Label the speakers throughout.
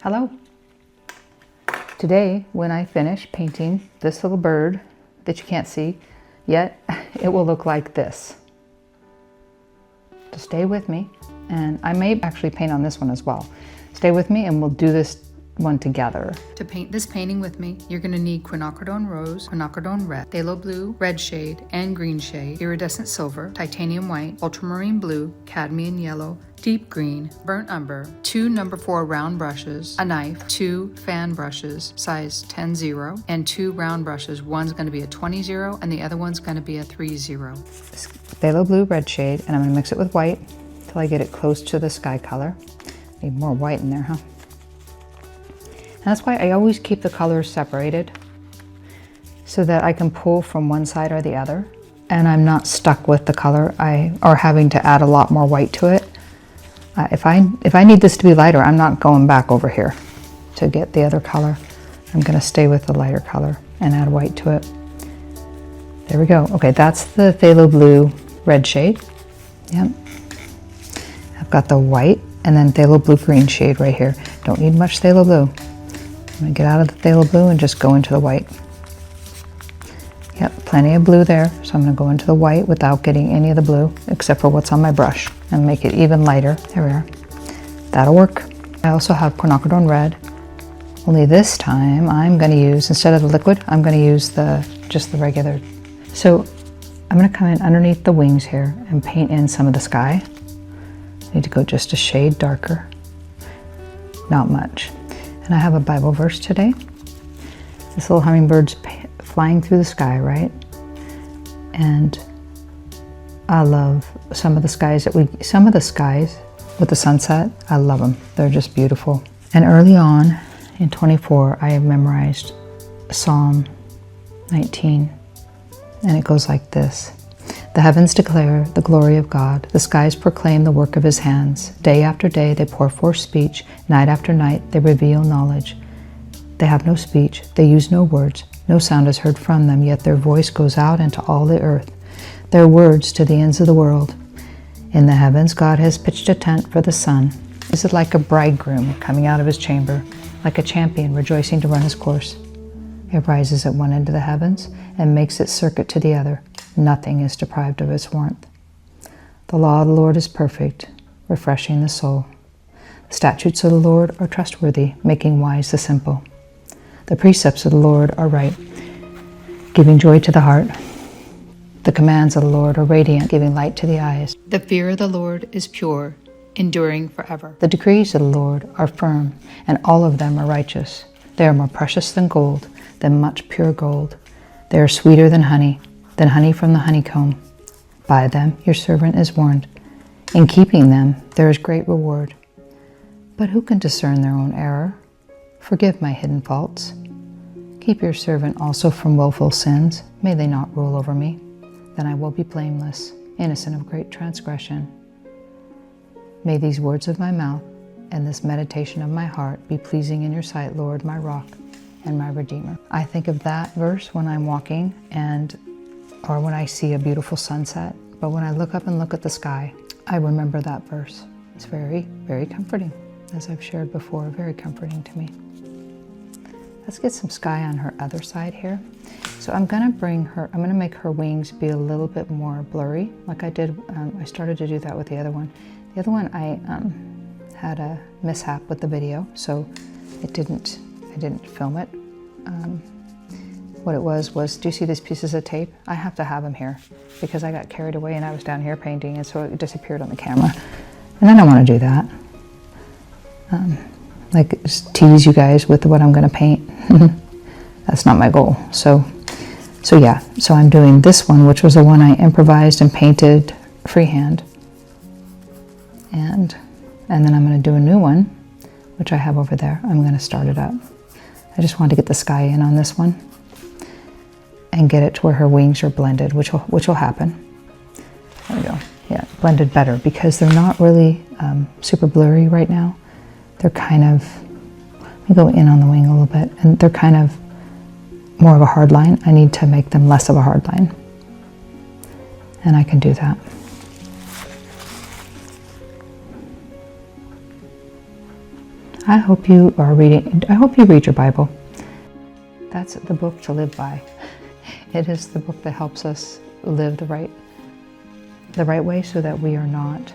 Speaker 1: Hello. Today, when I finish painting this little bird that you can't see yet, it will look like this. So stay with me, and I may actually paint on this one as well. Stay with me and we'll do this one together. To paint this painting with me, you're going to need quinacridone rose, quinacridone red, phthalo blue, red shade, and green shade, iridescent silver, titanium white, ultramarine blue, cadmium yellow, deep green, burnt umber, 2 number 4 round brushes, a knife, 2 fan brushes, size 10-0, and 2 round brushes. One's going to be a 20-0 and the other one's going to be a 3-0. Phthalo blue red shade, and I'm going to mix it with white until I get it close to the sky color. Need more white in there, huh? And that's why I always keep the colors separated so that I can pull from one side or the other, and I'm not stuck with the color or having to add a lot more white to it. If I need this to be lighter, I'm not going back over here to get the other color. I'm going to stay with the lighter color and add white to it. There we go. Okay, that's the phthalo blue red shade. Yep. I've got the white and then phthalo blue green shade right here. Don't need much phthalo blue. I'm going to get out of the phthalo blue and just go into the white. Yep, plenty of blue there, so I'm going to go into the white without getting any of the blue except for what's on my brush and make it even lighter. There we are. That'll work. I also have quinacridone red, only this time I'm going to use, instead of the liquid, I'm going to use just the regular. So I'm going to come in underneath the wings here and paint in some of the sky. I need to go just a shade darker, not much. And I have a Bible verse today. This little hummingbird's flying through the sky, right? And I love some of the skies with the sunset. I love them. They're just beautiful. And early on in 24, I have memorized Psalm 19, and it goes like this. The heavens declare the glory of God. The skies proclaim the work of his hands. Day after day they pour forth speech. Night after night they reveal knowledge. They have no speech. They use no words. No sound is heard from them, yet their voice goes out into all the earth. Their words to the ends of the world. In the heavens God has pitched a tent for the sun. Is it like a bridegroom coming out of his chamber, like a champion rejoicing to run his course? It rises at one end of the heavens and makes its circuit to the other. Nothing is deprived of its warmth. The law of the Lord is perfect, refreshing the soul. The statutes of the Lord are trustworthy, making wise the simple. The precepts of the Lord are right, giving joy to the heart. The commands of the Lord are radiant, giving light to the eyes. The fear of the Lord is pure, enduring forever. The decrees of the Lord are firm, and all of them are righteous. They are more precious than gold, than much pure gold. They are sweeter than honey from the honeycomb. By them your servant is warned. In keeping them there is great reward. But who can discern their own error? Forgive my hidden faults. Keep your servant also from willful sins. May they not rule over me. Then I will be blameless, innocent of great transgression. May these words of my mouth and this meditation of my heart be pleasing in your sight, Lord, my rock and my redeemer. I think of that verse when I'm walking or when I see a beautiful sunset. But when I look up and look at the sky, I remember that verse. It's very, very comforting. As I've shared before, very comforting to me. Let's get some sky on her other side here. So I'm gonna make her wings be a little bit more blurry, like I did. I started to do that with the other one. The other one, I had a mishap with the video, so I didn't film it. What it was, do you see these pieces of tape? I have to have them here because I got carried away and I was down here painting, and so it disappeared on the camera. And I don't want to do that. Like just tease you guys with what I'm going to paint. That's not my goal. So yeah, so I'm doing this one, which was the one I improvised and painted freehand. And then I'm going to do a new one, which I have over there. I'm going to start it up. I just wanted to get the sky in on this one and get it to where her wings are blended, which will happen. There we go. Yeah, blended better because they're not really super blurry right now. They're kind of, let me go in on the wing a little bit, and they're kind of more of a hard line. I need to make them less of a hard line. And I can do that. I hope you read your Bible. That's the book to live by. It is the book that helps us live the right way, so that we are not,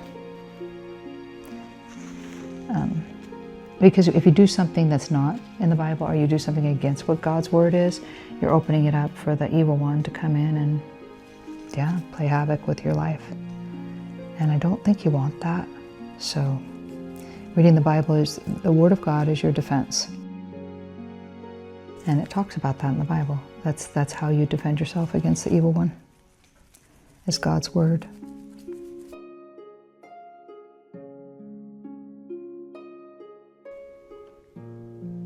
Speaker 1: because if you do something that's not in the Bible, or you do something against what God's word is, you're opening it up for the evil one to come in and, yeah, play havoc with your life. And I don't think you want that. So reading the Bible is, the Word of God is your defense. And it talks about that in the Bible. That's how you defend yourself against the evil one, is God's Word.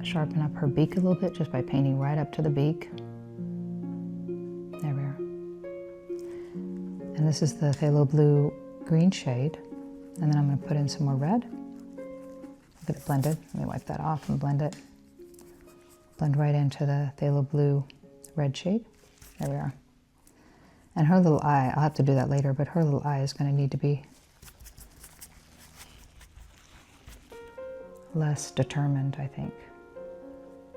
Speaker 1: Sharpen up her beak a little bit just by painting right up to the beak. There we are. And this is the phthalo blue green shade. And then I'm going to put in some more red. Get it blended. Let me wipe that off and blend it. Blend right into the phthalo blue red shade. There we are. And her little eye, I'll have to do that later, but her little eye is going to need to be less determined, I think.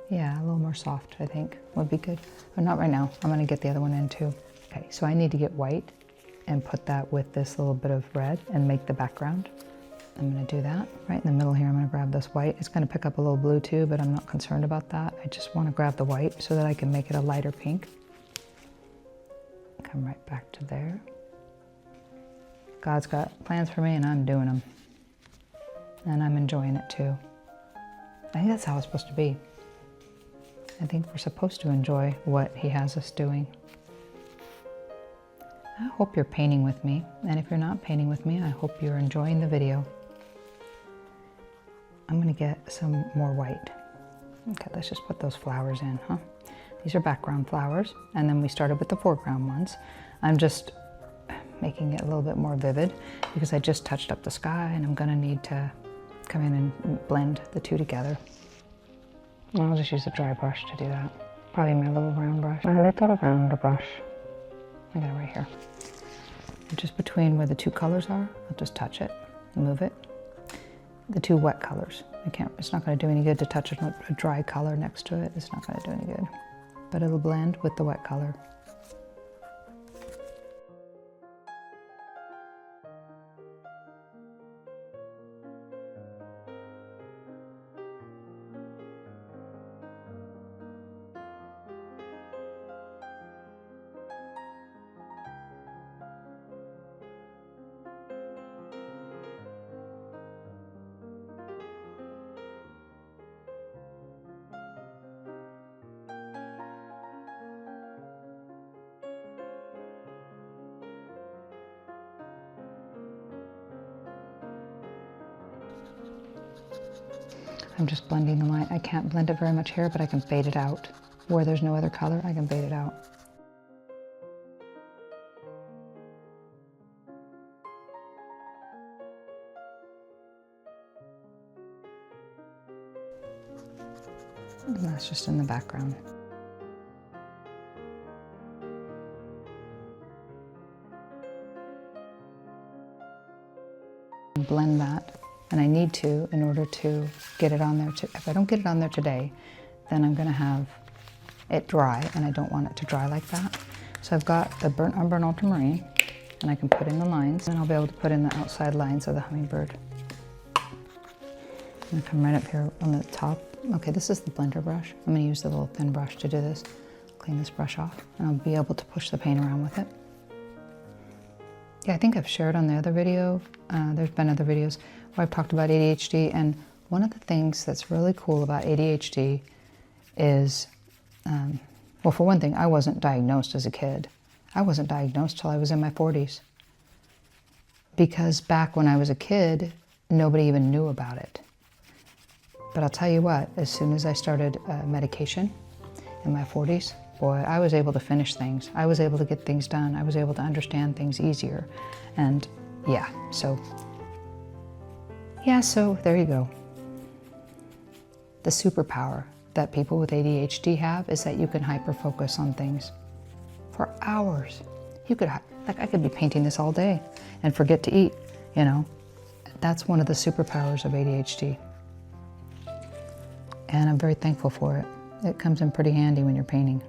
Speaker 1: Yeah, a little more soft, I think, would be good. But not right now. I'm going to get the other one in too. Okay, so I need to get white and put that with this little bit of red and make the background. I'm going to do that. Right in the middle here, I'm going to grab this white. It's going to pick up a little blue too, but I'm not concerned about that. I just want to grab the white so that I can make it a lighter pink. Come right back to there. God's got plans for me and I'm doing them. And I'm enjoying it too. I think that's how it's supposed to be. I think we're supposed to enjoy what He has us doing. I hope you're painting with me, and if you're not painting with me, I hope you're enjoying the video. I'm going to get some more white. Okay, let's just put those flowers in, huh? These are background flowers, and then we started with the foreground ones. I'm just making it a little bit more vivid because I just touched up the sky, and I'm going to need to come in and blend the two together. I'll just use a dry brush to do that. Probably my little round brush. My little round brush. I got it right here. And just between where the two colors are, I'll just touch it, move it. The two wet colors. It's not going to do any good to touch a dry color next to it. It's not going to do any good. But it'll blend with the wet color. I'm just blending the line. I can't blend it very much here, but I can fade it out. Where there's no other color, I can fade it out. And that's just in the background. Blend that. And I need to in order to get it on there. If I don't get it on there today, then I'm going to have it dry, and I don't want it to dry like that. So I've got the burnt umber and ultramarine, and I can put in the lines, and I'll be able to put in the outside lines of the hummingbird. I'm going to come right up here on the top. Okay, this is the blender brush. I'm going to use the little thin brush to do this. Clean this brush off, and I'll be able to push the paint around with it. Yeah, I think I've shared on the other video. There's been other videos where I've talked about ADHD, and one of the things that's really cool about ADHD is, well, for one thing, I wasn't diagnosed as a kid. I wasn't diagnosed till I was in my 40s. Because back when I was a kid, nobody even knew about it. But I'll tell you what, as soon as I started medication in my 40s, boy, I was able to finish things. I was able to get things done. I was able to understand things easier. And yeah, so there you go. The superpower that people with ADHD have is that you can hyper-focus on things for hours. I could be painting this all day and forget to eat, you know. That's one of the superpowers of ADHD. and I'm very thankful for it. It comes in pretty handy when you're painting.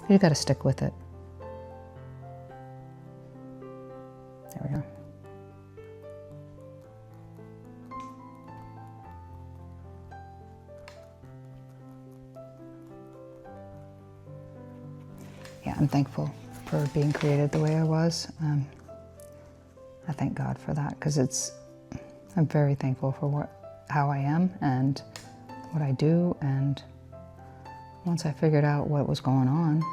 Speaker 1: You got to stick with it. There we go. Yeah, I'm thankful for being created the way I was. I thank God for that, because I'm very thankful for how I am and what I do. And once I figured out what was going on,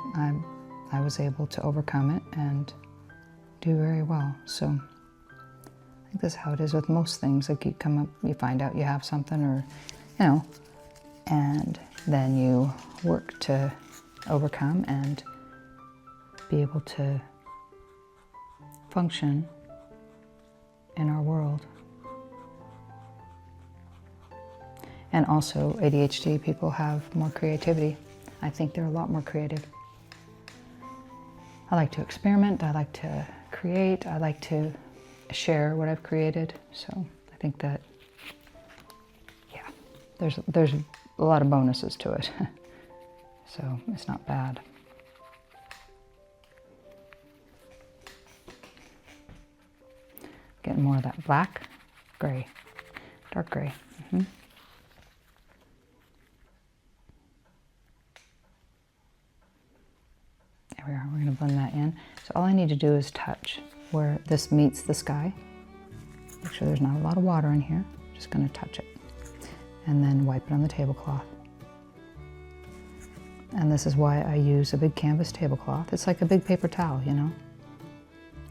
Speaker 1: I was able to overcome it and do very well. So I think that's how it is with most things. Like you find out you have something, or, and then you work to overcome and be able to function in our world. And also ADHD people have more creativity. I think they're a lot more creative. I like to experiment, I like to create, I like to share what I've created. So I think that, yeah, there's a lot of bonuses to it. So it's not bad. Getting more of that black, gray, dark gray. There we are, we're gonna blend that in. So all I need to do is touch where this meets the sky. Make sure there's not a lot of water in here. Just gonna touch it. And then wipe it on the tablecloth. And this is why I use a big canvas tablecloth. It's like a big paper towel,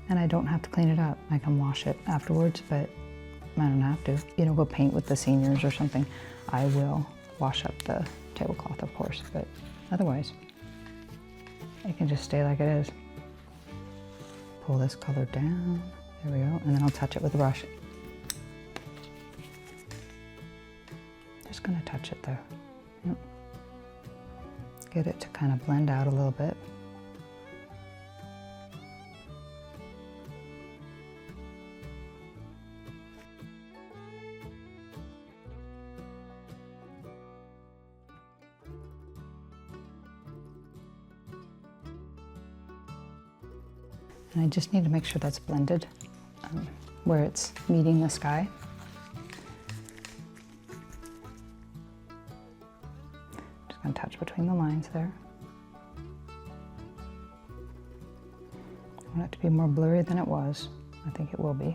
Speaker 1: And I don't have to clean it up. I can wash it afterwards, but I don't have to. Go paint with the seniors or something. I will wash up the tablecloth, of course, but otherwise, it can just stay like it is. Pull this color down. There we go. And then I'll touch it with a brush. Just gonna touch it there. Yep. Get it to kind of blend out a little bit. And I just need to make sure that's blended where it's meeting the sky. Just gonna touch between the lines there. I want it to be more blurry than it was. I think it will be.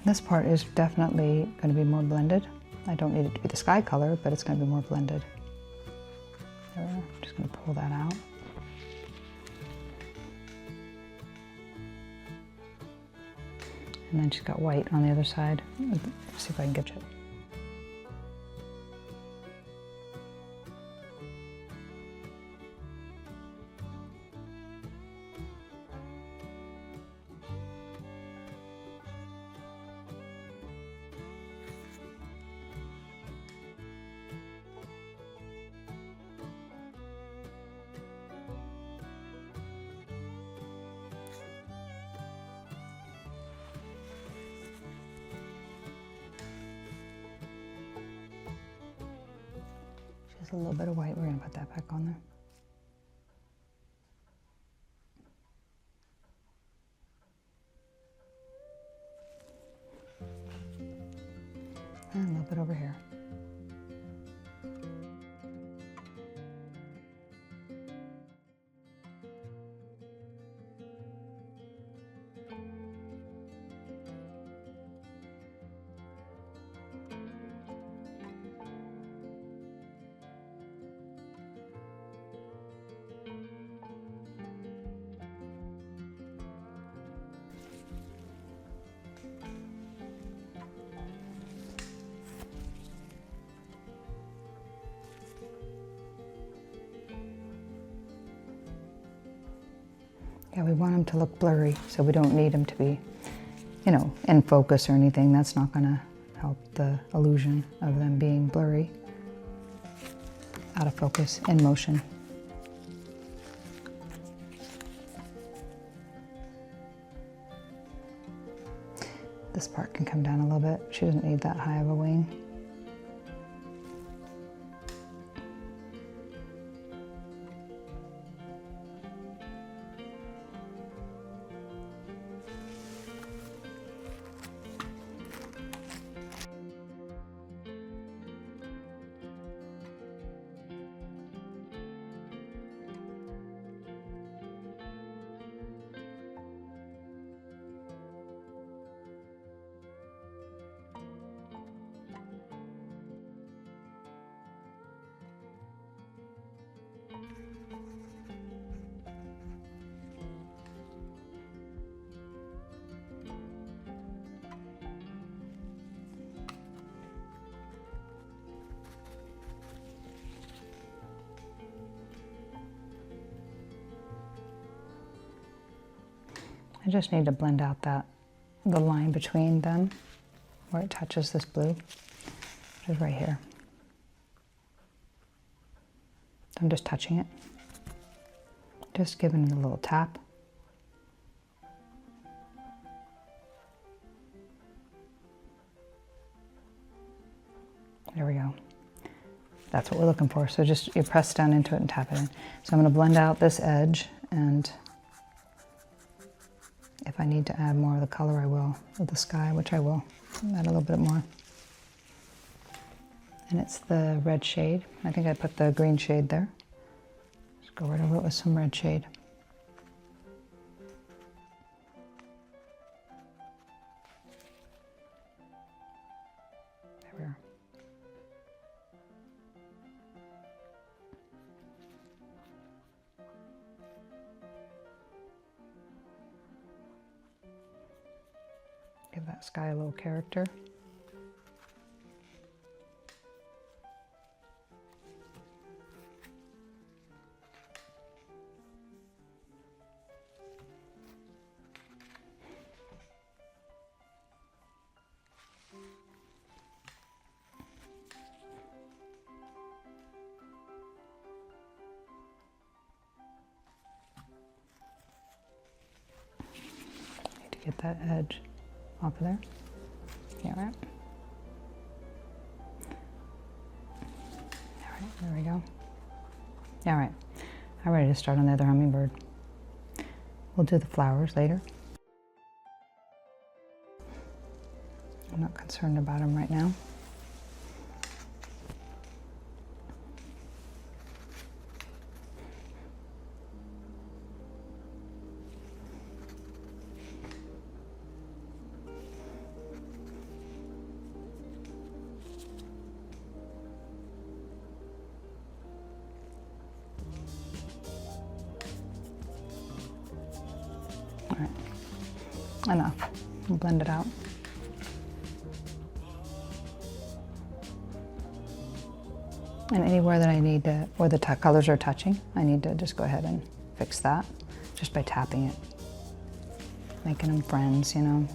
Speaker 1: This part is definitely going to be more blended. I don't need it to be the sky color, but it's going to be more blended. There we are. I'm just going to pull that out. And then she's got white on the other side. Let's see if I can get it. Just a little bit of white. We're going to put that back on there. And a little bit over here. Yeah, we want them to look blurry, so we don't need them to be, you know, in focus or anything. That's not gonna help the illusion of them being blurry, out of focus, in motion. This part can come down a little bit. She doesn't need that high of a wing. I just need to blend out the line between them where it touches this blue, which is right here. I'm just touching it, just giving it a little tap. There we go. That's what we're looking for. So just you press down into it and tap it in. So I'm going to blend out this edge, and if I need to add more of the color, I will, of the sky, which I will. Add a little bit more. And it's the red shade. I think I put the green shade there. Just go right over it with some red shade. There we are. Give that sky a little character. Need to get that edge off of there. Yeah, right. All right, there we go. All right, I'm ready to start on the other hummingbird. We'll do the flowers later. I'm not concerned about them right now. All right, enough. We'll blend it out. And anywhere that I need to, where the colors are touching, I need to just go ahead and fix that just by tapping it, making them friends, you know.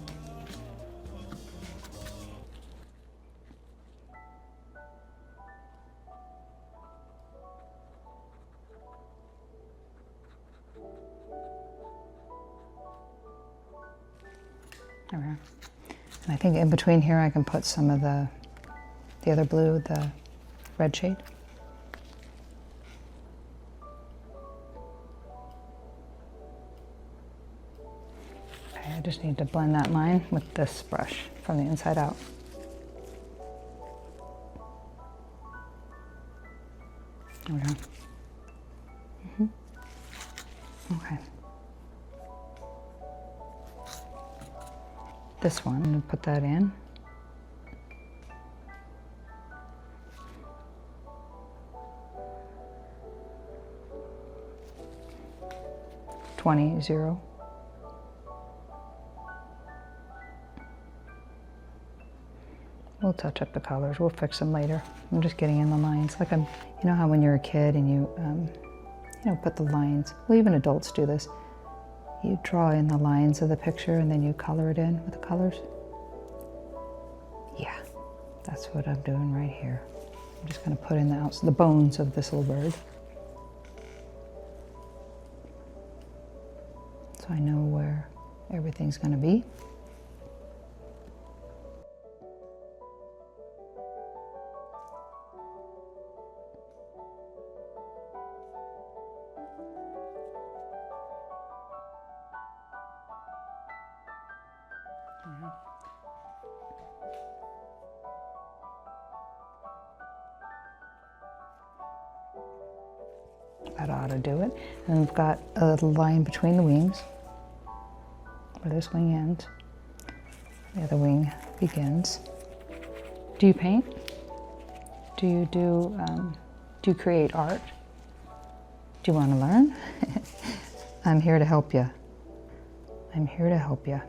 Speaker 1: There we are. And I think in between here I can put some of the other blue, the red shade. Okay, I just need to blend that line with this brush from the inside out. There we go. Okay. This one, I'm going to put that in. (20) We'll touch up the colors. We'll fix them later. I'm just getting in the lines. Like you know how when you're a kid and you know, put the lines. Well, even adults do this. You draw in the lines of the picture and then you color it in with the colors. Yeah, that's what I'm doing right here. I'm just going to put in the bones of this little bird. So I know where everything's going to be. That ought to do it. And we've got a little line between the wings, where this wing ends. The other wing begins. Do you paint? Do you create art? Do you want to learn? I'm here to help you. I'm here to help you.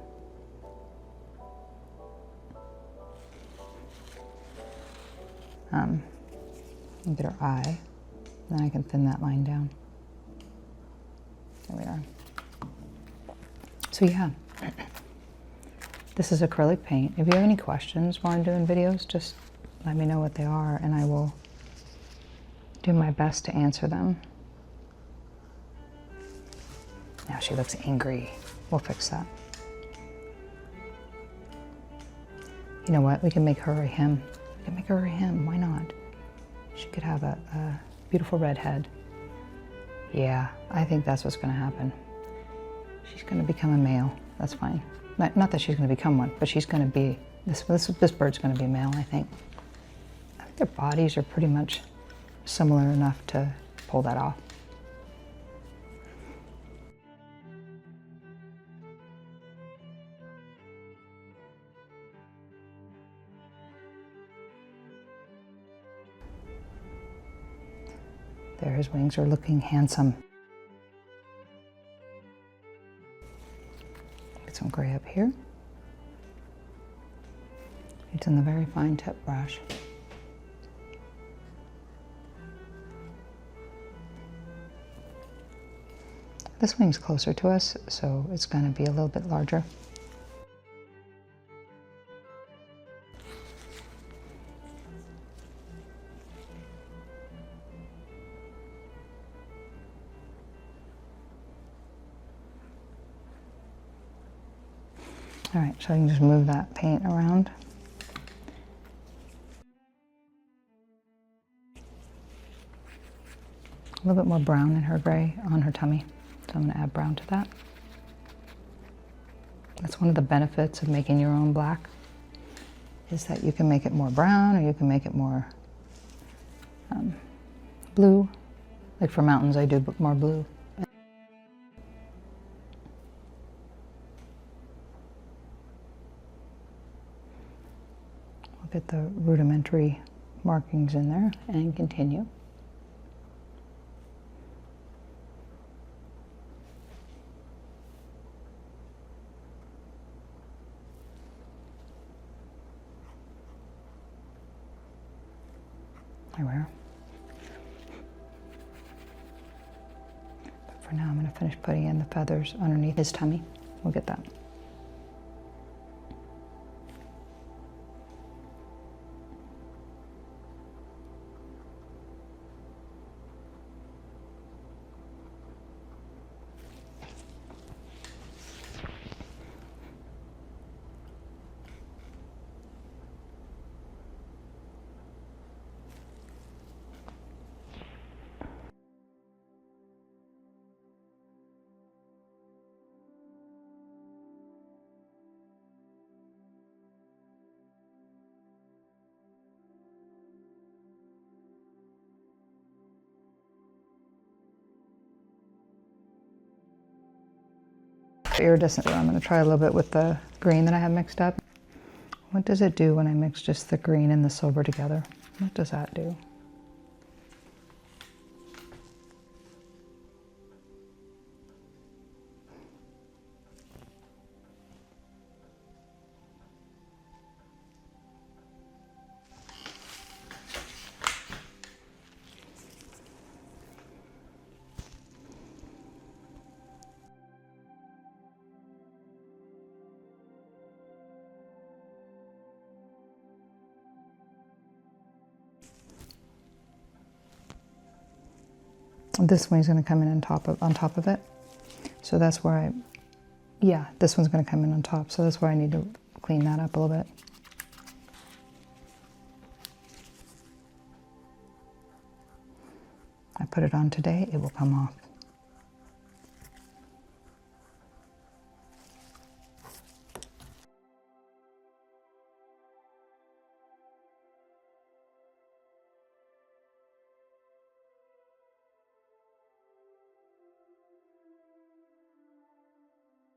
Speaker 1: Look at her eye. Then I can thin that line down. There we are. So yeah, this is acrylic paint. If you have any questions while I'm doing videos, just let me know what they are and I will do my best to answer them. Now she looks angry. We'll fix that. You know what? We can make her a him. We can make her a him. Why not? She could have a beautiful red head. Yeah, I think that's what's going to happen. She's going to become a male. That's fine. Not that she's going to become one, but she's going to be, this bird's going to be male, I think. I think their bodies are pretty much similar enough to pull that off. There, his wings are looking handsome. Get some gray up here. It's in the very fine tip brush. This wing's closer to us, so it's going to be a little bit larger. All right, so I can just move that paint around. A little bit more brown in her gray on her tummy, so I'm going to add brown to that. That's one of the benefits of making your own black, is that you can make it more brown or you can make it more blue. Like for mountains, I do more blue. Get the rudimentary markings in there and continue. There we are. But for now, I'm going to finish putting in the feathers underneath his tummy. We'll get that. Iridescent. I'm going to try a little bit with the green that I have mixed up. What does it do when I mix just the green and the silver together? What does that do? This one's going to come in on top of it. So that's where yeah, this one's going to come in on top. So that's where I need to clean that up a little bit. I put it on today, it will come off.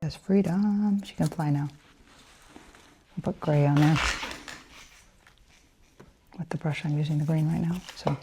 Speaker 1: There's Freedom. She can fly now. I'll put gray on there. With the brush, I'm using the green right now. So.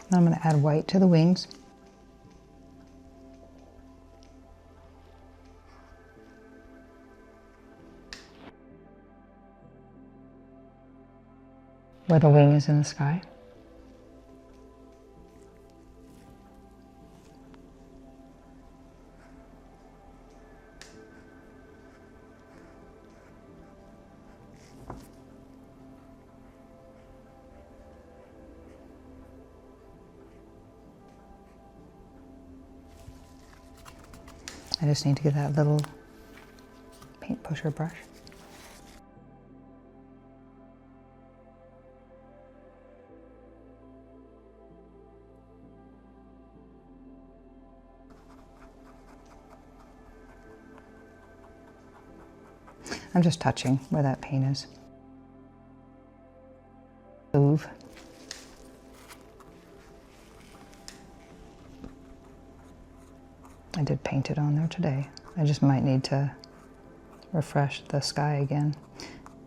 Speaker 1: Then I'm going to add white to the wings. Where the wing is in the sky. I just need to get that little paint pusher brush. I'm just touching where that paint is. Move. I did paint it on there today. I just might need to refresh the sky again.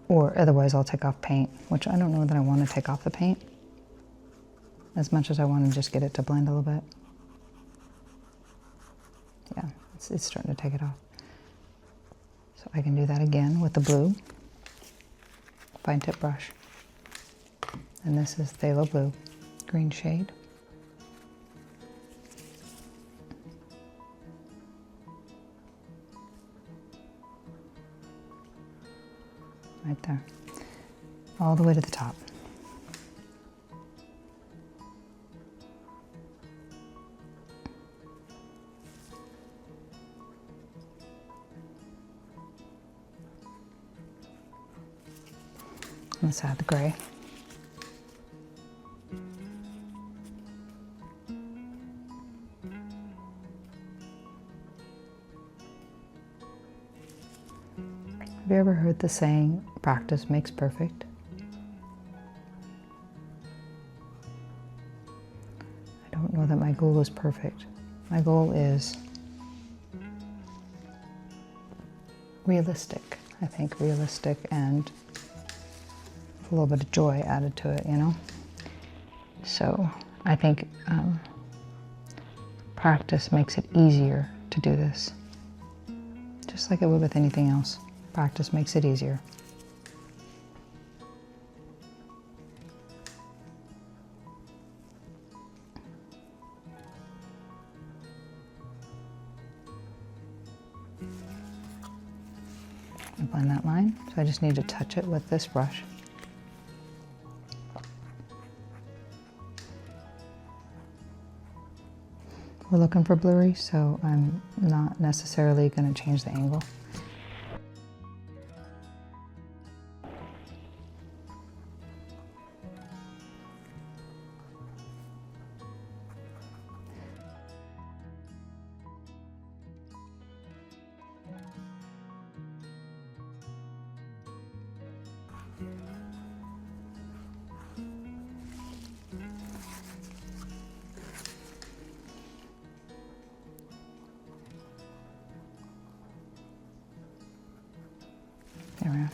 Speaker 1: Or otherwise I'll take off paint, which I don't know that I want to take off the paint as much as I want to just get it to blend a little bit. Yeah, it's starting to take it off. So I can do that again with the blue fine tip brush. And this is Phthalo Blue, green shade. Right there, all the way to the top. Let's add the gray. Have you ever heard the saying, practice makes perfect? I don't know that my goal is perfect. My goal is realistic. I think realistic and a little bit of joy added to it, you know? So I think practice makes it easier to do this. Just like it would with anything else. Practice makes it easier. blend that line. So I just need to touch it with this brush. We're looking for blurry, so I'm not necessarily going to change the angle. There we are.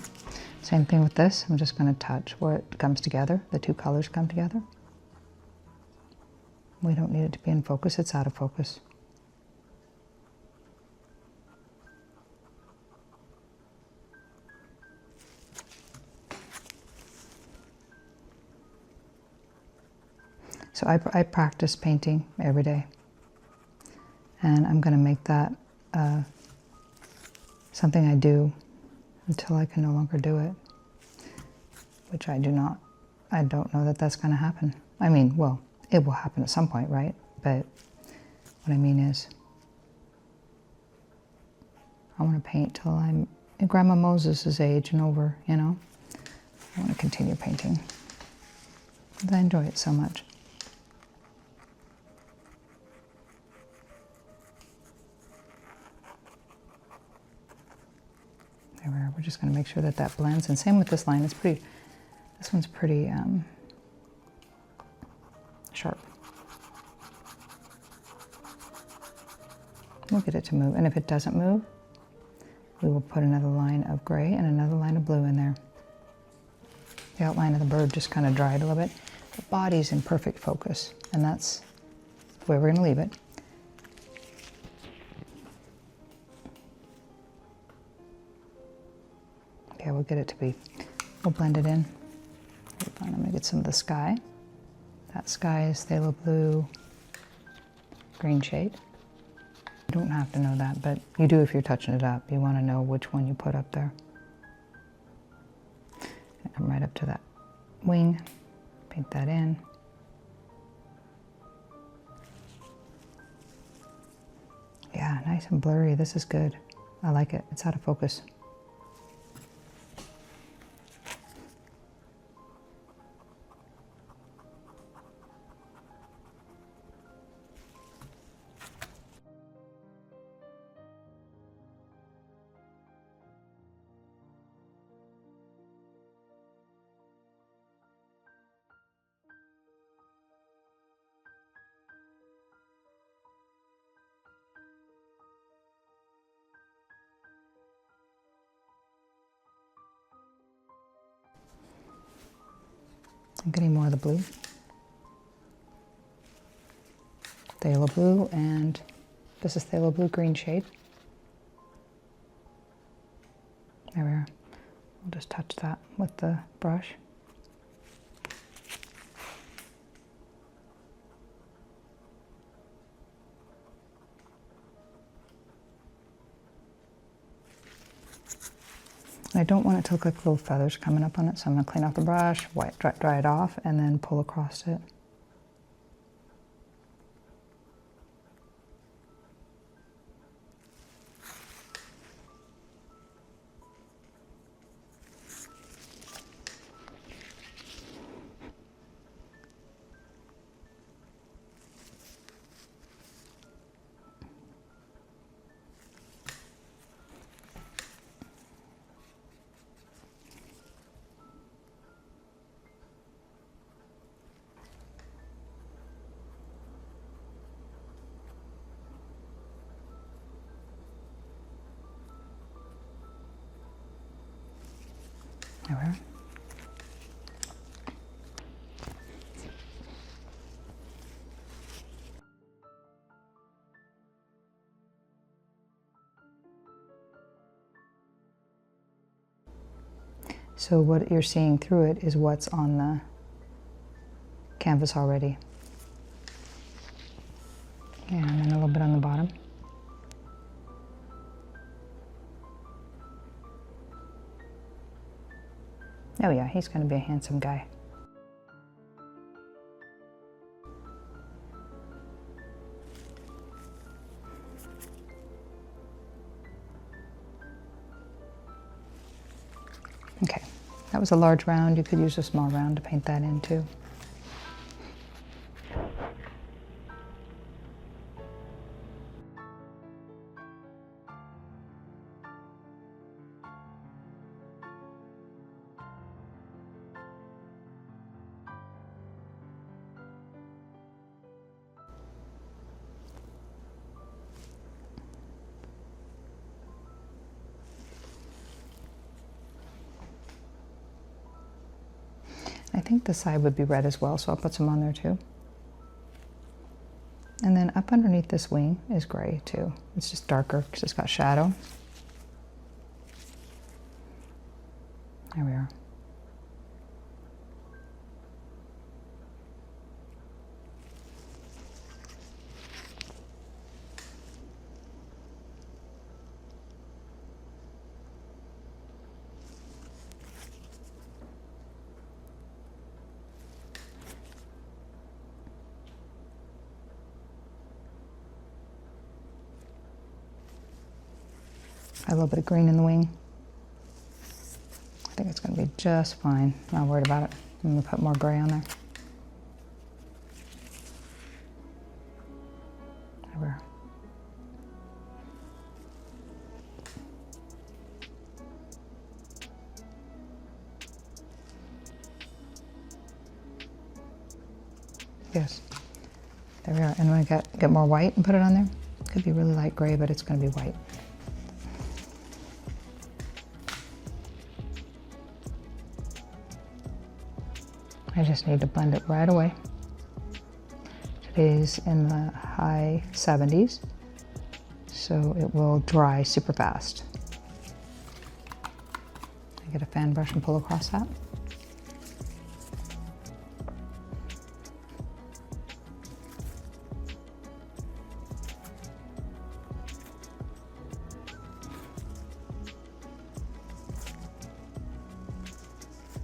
Speaker 1: Same thing with this. I'm just going to touch where it comes together, the two colors come together. We don't need it to be in focus, it's out of focus. So I practice painting every day, and I'm going to make that something I do until I can no longer do it, which I do not. I don't know that that's going to happen. I mean, well, it will happen at some point, right? But what I mean is, I want to paint till I'm Grandma Moses' age and over, you know? I want to continue painting because I enjoy it so much. There we are. We're just going to make sure that that blends. And same with this line. It's pretty, this one's pretty sharp. We'll get it to move. And if it doesn't move, we will put another line of gray and another line of blue in there. The outline of the bird just kind of dried a little bit. The body's in perfect focus, and that's the way we're going to leave it. Okay, we'll get it to be, we'll blend it in. I'm going to get some of the sky. That sky is phthalo blue, green shade. You don't have to know that, but you do if you're touching it up. You want to know which one you put up there. And come right up to that wing, paint that in. Yeah, nice and blurry. This is good. I like it. It's out of focus. I'm getting more of the blue. Phthalo blue, and this is phthalo blue green shade. There we are. We'll just touch that with the brush. I don't want it to look like little feathers coming up on it, so I'm going to clean off the brush, dry it off, and then pull across it. There we are. So what you're seeing through it is what's on the canvas already. Yeah, and then a little bit on the bottom. Oh yeah, he's going to be a handsome guy. Okay, that was a large round. You could use a small round to paint that in too. I think the side would be red as well, so I'll put some on there too. And then up underneath this wing is gray too. It's just darker because it's got shadow. There we are. A little bit of green in the wing. I think it's going to be just fine. I'm not worried about it. I'm going to put more gray on there. There we are. Yes. There we are. And when I get more white and put it on there, it could be really light gray, but it's going to be white. I just need to blend it right away. Today's in the high 70s, so it will dry super fast. I get a fan brush and pull across that.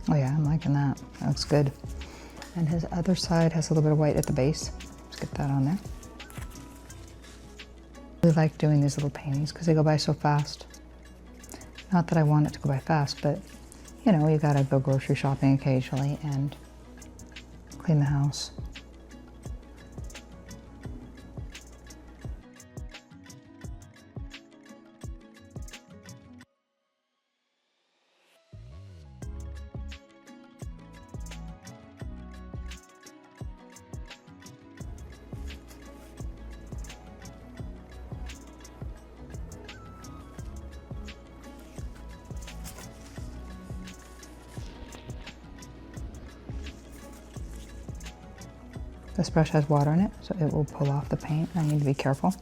Speaker 1: Oh yeah, I'm liking that. That looks good. And his other side has a little bit of white at the base. Let's get that on there. I really like doing these little paintings because they go by so fast. Not that I want it to go by fast, but you know, you gotta go grocery shopping occasionally and clean the house. This brush has water in it, so it will pull off the paint. I need to be careful.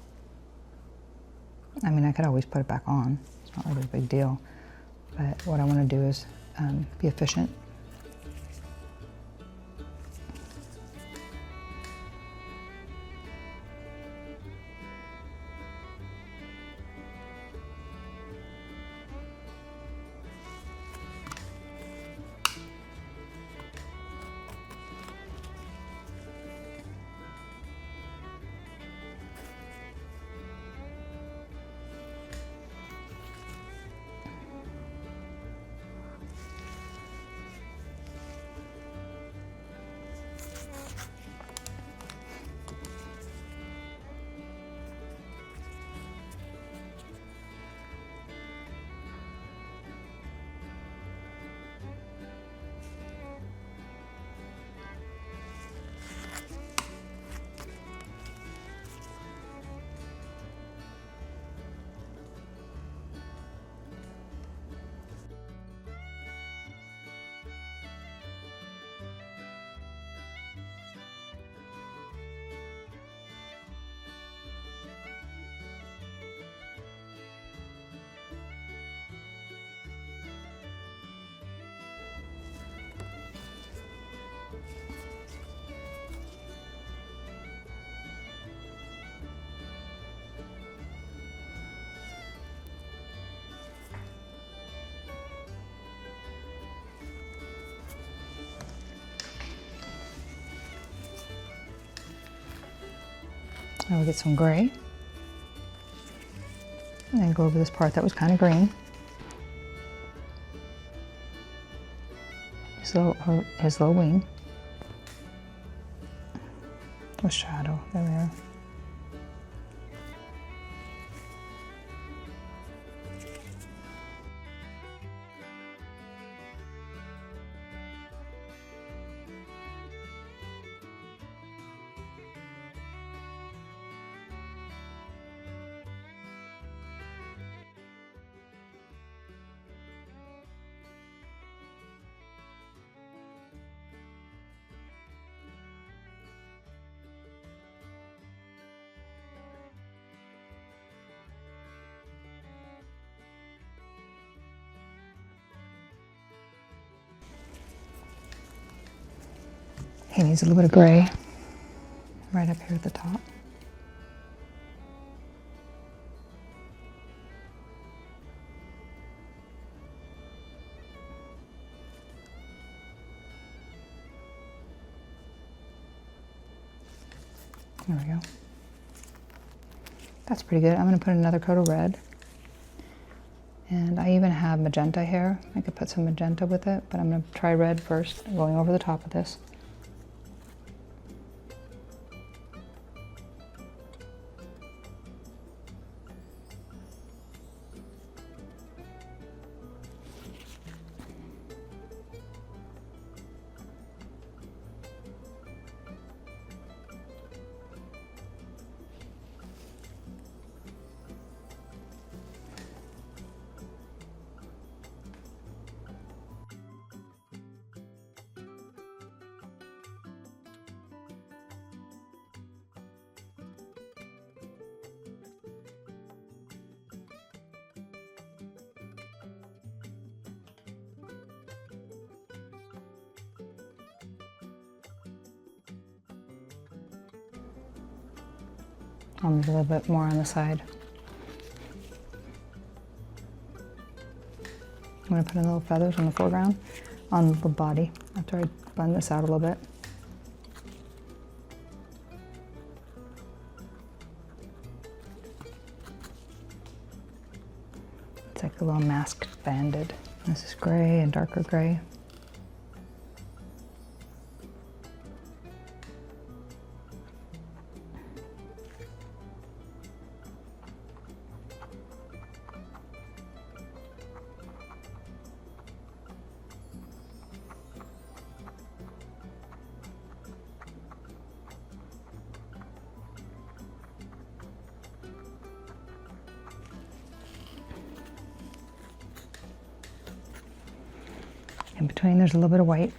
Speaker 1: I mean, I could always put it back on. It's not really a big deal. But what I want to do is be efficient. Now we'll get some gray. And then go over this part that was kind of green. His little wing. With shadow, there we are. He needs a little bit of gray right up here at the top. There we go. That's pretty good. I'm going to put another coat of red. And I even have magenta here. I could put some magenta with it, but I'm going to try red first, going over the top of this. I'll move a little bit more on the side. I'm going to put in little feathers on the foreground, on the body, after I blend this out a little bit. It's like a little masked banded. This is gray and darker gray. In between, there's a little bit of white.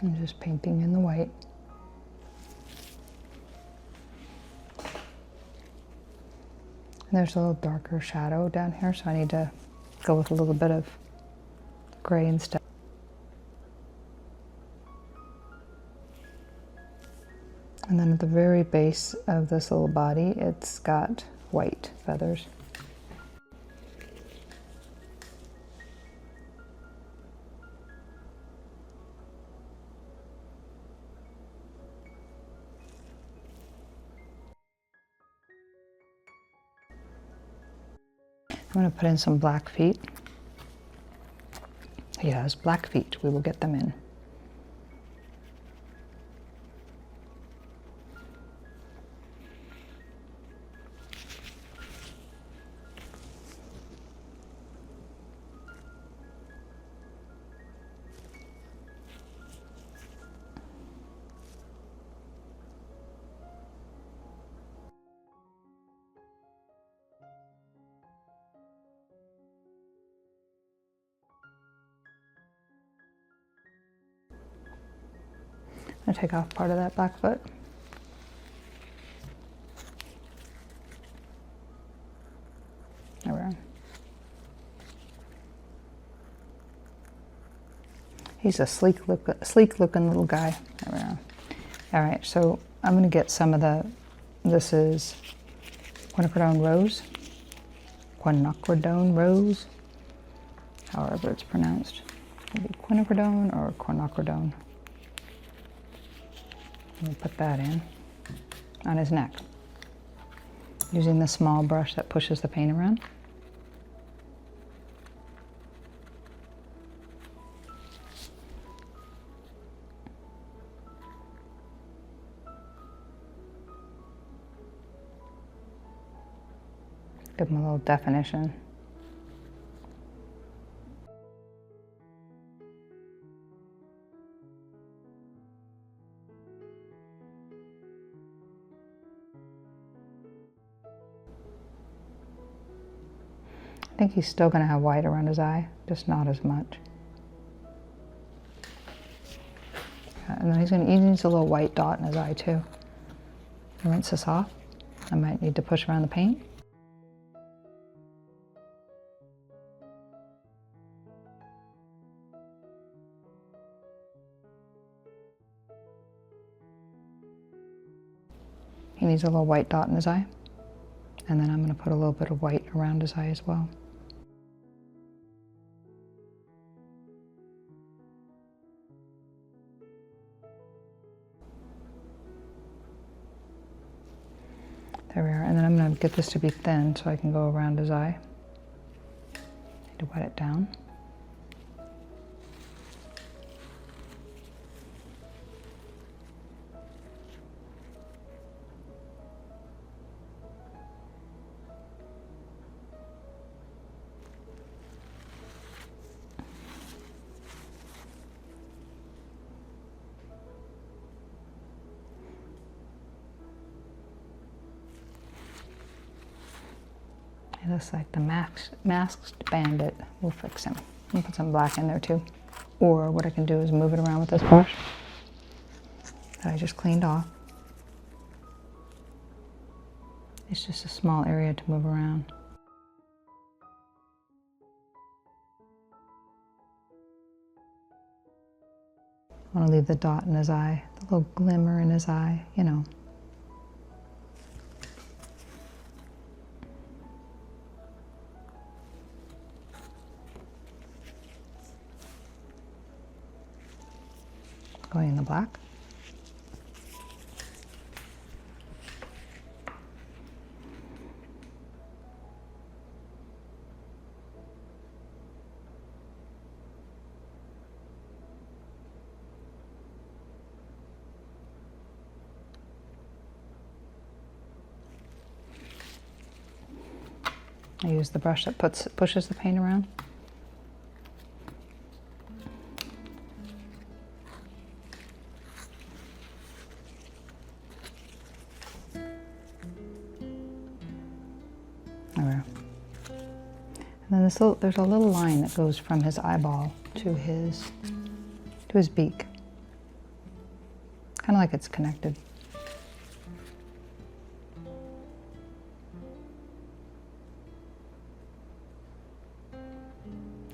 Speaker 1: I'm just painting in the white. And there's a little darker shadow down here, so I need to go with a little bit of gray instead. And then at the very base of this little body, it's got white feathers. I'm going to put in some black feet He has black feet. We will get them in. I'm going to take off part of that black foot. There we are. He's a sleek looking little guy. There we are. All right, so I'm going to get some of the, this is quinacridone rose, however it's pronounced. Maybe quinacridone or quinacridone. We'll put that in on his neck, using the small brush that pushes the paint around. Give him a little definition. I think he's still going to have white around his eye, just not as much. And then he needs a little white dot in his eye too. Rinse this off. I might need to push around the paint. He needs a little white dot in his eye. And then I'm going to put a little bit of white around his eye as well. There we are. And then I'm going to get this to be thin so I can go around his eye. Need to wet it down. He looks like the masked bandit. We'll fix him. I'll put some black in there too. Or what I can do is move it around with this brush that I just cleaned off. It's just a small area to move around. I want to leave the dot in his eye, the little glimmer in his eye, you know. Going in the black. I use the brush that pushes the paint around. And then there's a little line that goes from his eyeball to his beak. Kind of like it's connected.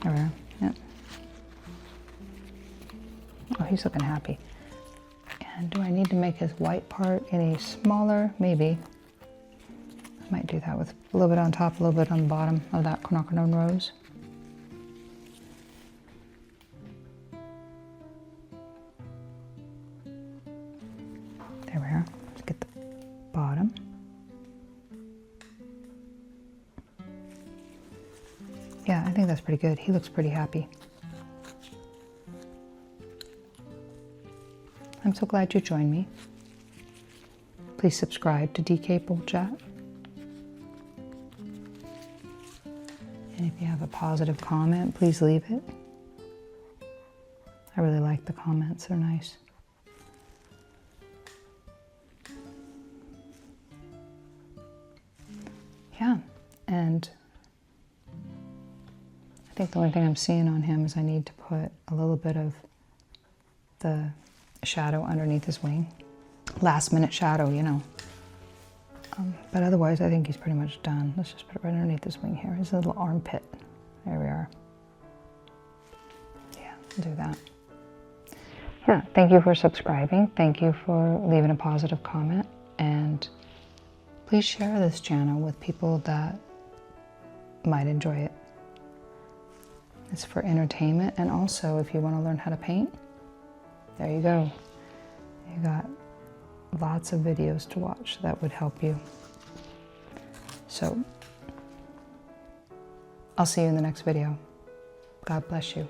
Speaker 1: There we are. Yep. Oh, he's looking happy. And do I need to make his white part any smaller? Maybe. I might do that with a little bit on top, a little bit on the bottom of that quinacridone rose. There we are. Let's get the bottom. Yeah, I think that's pretty good. He looks pretty happy. I'm so glad you joined me. Please subscribe to DK Bull Chat. And if you have a positive comment, please leave it. I really like the comments, they're nice. Yeah, and I think the only thing I'm seeing on him is I need to put a little bit of the shadow underneath his wing. Last minute shadow, you know. But otherwise, I think he's pretty much done. Let's just put it right underneath his wing here. His little armpit. There we are. Yeah, do that. Yeah, thank you for subscribing. Thank you for leaving a positive comment. And please share this channel with people that might enjoy it. It's for entertainment, and also if you want to learn how to paint, there you go. You got lots of videos to watch that would help you. So, I'll see you in the next video. God bless you.